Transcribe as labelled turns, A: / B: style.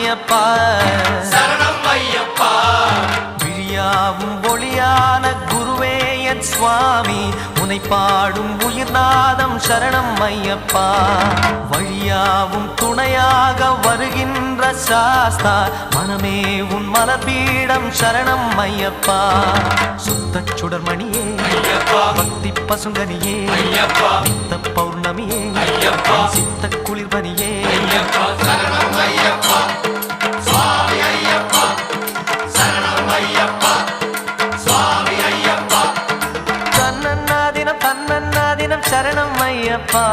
A: ஐயப்பா
B: சரணம் ஐயப்பா
A: விழியாவும் ஒளியான குருவே என் சுவாமி உனை பாடும் உயிர்நாதம் சரணம் ஐயப்பா வழியாவும் துணையாக வருகின்ற சாஸ்தா மனமே உன் மலபீடம் சரணம் ஐயப்பா சுத்த சுடர்மணியே பக்தி பசுங்கனியே நித்த பௌர்ணமியே சித்த குளிர்பனியே
B: சரணம் ஐயப்பா சுவாமி ஐயப்பா சரணம் ஐயப்பா சுவாமி ஐயப்பா
A: தன்னன்னாதினம் சரணம் ஐயப்பா